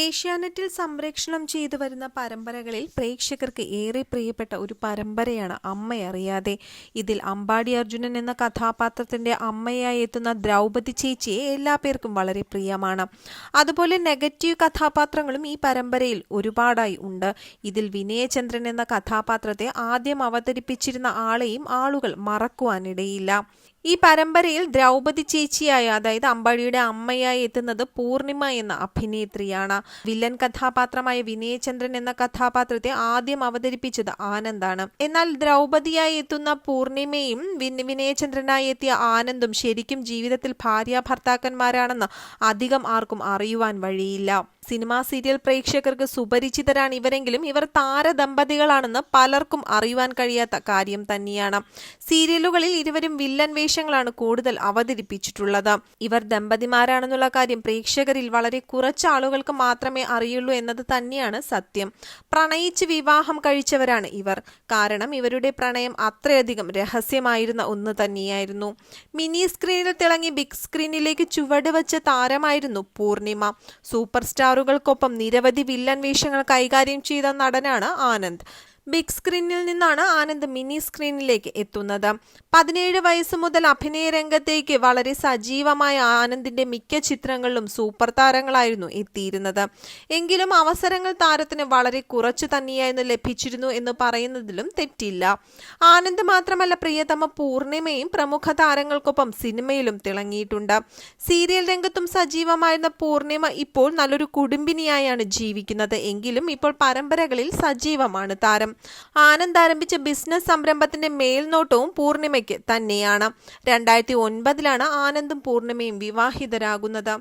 ഏഷ്യാനെറ്റിൽ സംപ്രേഷണം ചെയ്തു വരുന്ന പരമ്പരകളിൽ പ്രേക്ഷകർക്ക് ഏറെ പ്രിയപ്പെട്ട ഒരു പരമ്പരയാണ് അമ്മയറിയാതെ. ഇതിൽ അമ്പാടി അർജുനൻ എന്ന കഥാപാത്രത്തിന്റെ അമ്മയായി എത്തുന്ന ദ്രൗപദി ചേച്ചിയെ എല്ലാ പേർക്കും വളരെ പ്രിയമാണ്. അതുപോലെ നെഗറ്റീവ് കഥാപാത്രങ്ങളും ഈ പരമ്പരയിൽ ഒരുപാടായി ഉണ്ട്. ഇതിൽ വിനയചന്ദ്രൻ എന്ന കഥാപാത്രത്തെ ആദ്യം അവതരിപ്പിച്ചിരുന്ന ആളെയും ആളുകൾ മറക്കുവാനിടയില്ല. ഈ പരമ്പരയിൽ ദ്രൗപദി ചേച്ചിയായ, അതായത് അമ്പാടിയുടെ അമ്മയായി എത്തുന്നത് പൂർണിമ എന്ന അഭിനേത്രിയാണ്. വില്ലൻ കഥാപാത്രമായ വിനയചന്ദ്രൻ എന്ന കഥാപാത്രത്തെ ആദ്യം അവതരിപ്പിച്ചത് ആനന്ദാണ്. എന്നാൽ ദ്രൗപദിയായി എത്തുന്ന പൂർണിമയും വിനയചന്ദ്രനായി എത്തിയ ആനന്ദും ശരിക്കും ജീവിതത്തിൽ ഭാര്യ ഭർത്താക്കന്മാരാണെന്ന് അധികം ആർക്കും അറിയുവാൻ വഴിയില്ല. സിനിമാ സീരിയൽ പ്രേക്ഷകർക്ക് സുപരിചിതരാണ് ഇവരെങ്കിലും ഇവർ താരദമ്പതികളാണെന്ന് പലർക്കും അറിയുവാൻ കഴിയാത്ത കാര്യം തന്നെയാണ്. സീരിയലുകളിൽ ഇരുവരും വില്ലൻ വേഷങ്ങളാണ് കൂടുതൽ അവതരിപ്പിച്ചിട്ടുള്ളത്. ഇവർ ദമ്പതിമാരാണെന്നുള്ള കാര്യം പ്രേക്ഷകരിൽ വളരെ കുറച്ച് ആളുകൾക്ക് മാത്രമേ അറിയുള്ളൂ എന്നത് തന്നെയാണ് സത്യം. പ്രണയിച്ച് വിവാഹം കഴിച്ചവരാണ് ഇവർ. കാരണം ഇവരുടെ പ്രണയം അത്രയധികം രഹസ്യമായിരുന്ന ഒന്ന് തന്നെയായിരുന്നു. മിനി സ്ക്രീനിൽ തിളങ്ങി ബിഗ് സ്ക്രീനിലേക്ക് ചുവട് വെച്ച താരമായിരുന്നു പൂർണിമ. സൂപ്പർ സ്റ്റാറുകൾക്കൊപ്പം നിരവധി വില്ലൻ വേഷങ്ങൾ കൈകാര്യം ചെയ്ത നടനാണ് ആനന്ദ്. ബിഗ് സ്ക്രീനിൽ നിന്നാണ് ആനന്ദ് മിനി സ്ക്രീനിലേക്ക് എത്തുന്നത്. 17 വയസ്സ് മുതൽ അഭിനയ രംഗത്തേക്ക് വളരെ സജീവമായ ആനന്ദിന്റെ മിക്ക ചിത്രങ്ങളിലും സൂപ്പർ താരങ്ങളായിരുന്നു എത്തിയിരുന്നത്. എങ്കിലും അവസരങ്ങൾ താരത്തിന് വളരെ കുറച്ചു തന്നെയായിരുന്നു ലഭിച്ചിരുന്നു എന്ന് പറയുന്നതിലും തെറ്റില്ല. ആനന്ദ് മാത്രമല്ല, പ്രിയതമ പൂർണിമയും പ്രമുഖ താരങ്ങൾക്കൊപ്പം സിനിമയിലും തിളങ്ങിയിട്ടുണ്ട്. സീരിയൽ രംഗത്തും സജീവമായിരുന്ന പൂർണിമ ഇപ്പോൾ നല്ലൊരു കുടുംബിനിയായാണ് ജീവിക്കുന്നത്. എങ്കിലും ഇപ്പോൾ പരമ്പരകളിൽ സജീവമാണ് താരം. ആനന്ദ് ആരംഭിച്ച ബിസിനസ് സംരംഭത്തിന്റെ മേൽനോട്ടവും പൂർണിമയ്ക്ക് തന്നെയാണ്. 2009 ആനന്ദും പൂർണിമയും വിവാഹിതരാകുന്നത്.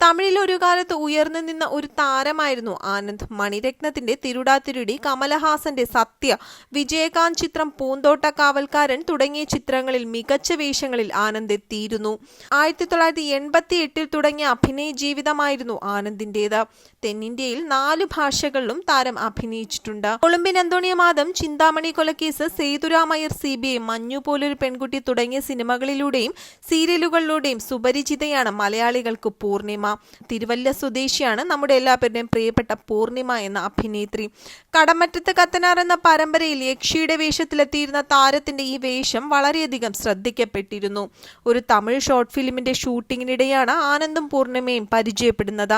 തമിഴിൽ ഒരു കാലത്ത് ഉയർന്നു നിന്ന ഒരു താരമായിരുന്നു ആനന്ദ്. മണിരത്നത്തിന്റെ തിരുടാതിരുടി, കമലഹാസന്റെ സത്യ, വിജയകാന്ത് ചിത്രം പൂന്തോട്ടക്കാവൽക്കാരൻ തുടങ്ങിയ ചിത്രങ്ങളിൽ മികച്ച വേഷങ്ങളിൽ ആനന്ദ് എത്തിയിരുന്നു. 1988 തുടങ്ങിയ അഭിനയ ജീവിതമായിരുന്നു ആനന്ദിന്റേത്. തെന്നിന്ത്യയിൽ 4 ഭാഷകളിലും താരം അഭിനയിച്ചിട്ടുണ്ട്. കൊളുമ്പിൻ അന്തോണിയമാദം, ചിന്താമണി കൊലക്കേസ്, സേതുരാമയ്യർ CBI, മഞ്ഞു പോലൊരു പെൺകുട്ടി തുടങ്ങിയ സിനിമകളിലൂടെയും സീരിയലുകളിലൂടെയും സുപരിചിതയാണ് മലയാളികൾക്ക് പൂർണിമ. തിരുവല്ല സ്വദേശിയാണ് നമ്മുടെ എല്ലാവരുടെയും പ്രിയപ്പെട്ട പൂർണിമ എന്ന അഭിനേത്രി. കടമറ്റത്ത് കത്തനാർ എന്ന പരമ്പരയിൽ യക്ഷിയുടെ വേഷത്തിലെത്തിയിരുന്ന താരത്തിന്റെ ഈ വേഷം വളരെയധികം ശ്രദ്ധിക്കപ്പെട്ടിരുന്നു. ഒരു തമിഴ് ഷോർട്ട് ഫിലിമിന്റെ ഷൂട്ടിങ്ങിനിടെയാണ് ആനന്ദും പൂർണിമയും പരിചയപ്പെടുന്നത്.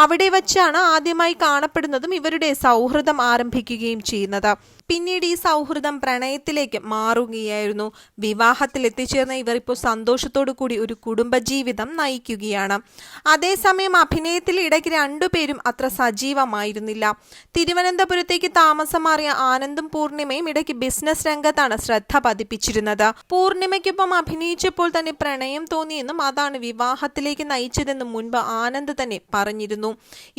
അവിടെ വച്ചാണ് ആദ്യമായി കാണപ്പെടുന്നതും ഇവരുടെ സൗഹൃദം ആരംഭിക്കുകയും ചെയ്യുന്നത്. പിന്നീട് ഈ സൗഹൃദം പ്രണയത്തിലേക്ക് മാറുകയായിരുന്നു. വിവാഹത്തിൽ എത്തിച്ചേർന്ന ഇവർ ഇപ്പോൾ സന്തോഷത്തോടു കൂടി ഒരു കുടുംബജീവിതം നയിക്കുകയാണ്. അതേസമയം അഭിനയത്തിൽ ഇടയ്ക്ക് രണ്ടുപേരും അത്ര സജീവമായിരുന്നില്ല. തിരുവനന്തപുരത്തേക്ക് താമസം മാറിയ ആനന്ദും പൂർണിമയും ഇടയ്ക്ക് ബിസിനസ് രംഗത്താണ് ശ്രദ്ധ പതിപ്പിച്ചിരുന്നത്. പൂർണിമയ്ക്കൊപ്പം അഭിനയിച്ചപ്പോൾ തന്നെ പ്രണയം തോന്നിയെന്നും അതാണ് വിവാഹത്തിലേക്ക് നയിച്ചതെന്നും മുൻപ് ആനന്ദ് തന്നെ പറഞ്ഞിരുന്നു.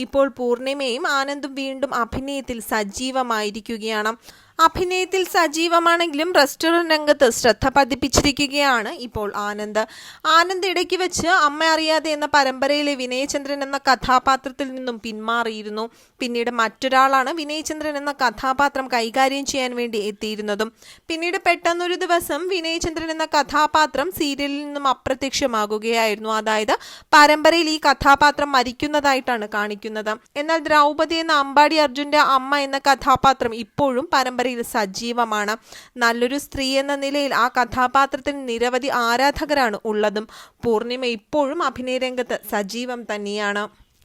ഇപ്പോൾ പൂർണിമയും ആനന്ദും വീണ്ടും അഭിനയത്തിൽ സജീവമായിരിക്കുകയാണ്. അഭിനയത്തിൽ സജീവമാണെങ്കിലും റെസ്റ്റോറന്റ് രംഗത്ത് ശ്രദ്ധ പതിപ്പിച്ചിരിക്കുകയാണ് ഇപ്പോൾ ആനന്ദ് ഇടയ്ക്ക് വെച്ച് അമ്മ അറിയാതെ എന്ന പരമ്പരയിലെ വിനയചന്ദ്രൻ എന്ന കഥാപാത്രത്തിൽ നിന്നും പിന്മാറിയിരുന്നു. പിന്നീട് മറ്റൊരാളാണ് വിനയചന്ദ്രൻ എന്ന കഥാപാത്രം കൈകാര്യം ചെയ്യാൻ വേണ്ടി എത്തിയിരുന്നതും. പിന്നീട് പെട്ടെന്നൊരു ദിവസം വിനയചന്ദ്രൻ എന്ന കഥാപാത്രം സീരിയലിൽ നിന്നും അപ്രത്യക്ഷമാകുകയായിരുന്നു. അതായത് പരമ്പരയിൽ ഈ കഥാപാത്രം മരിക്കുന്നതായിട്ടാണ് കാണിക്കുന്നത്. എന്നാൽ ദ്രൗപദി എന്ന അമ്പാടി അർജുന്റെ അമ്മ എന്ന കഥാപാത്രം ഇപ്പോഴും പരമ്പര സജീവമാണ്. നല്ലൊരു സ്ത്രീ എന്ന നിലയിൽ ആ കഥാപാത്രത്തിന് നിരവധി ആരാധകരാണ് ഉള്ളതും. പൂർണിമ ഇപ്പോഴും അഭിനയ രംഗത്ത് സജീവം തന്നെയാണ്.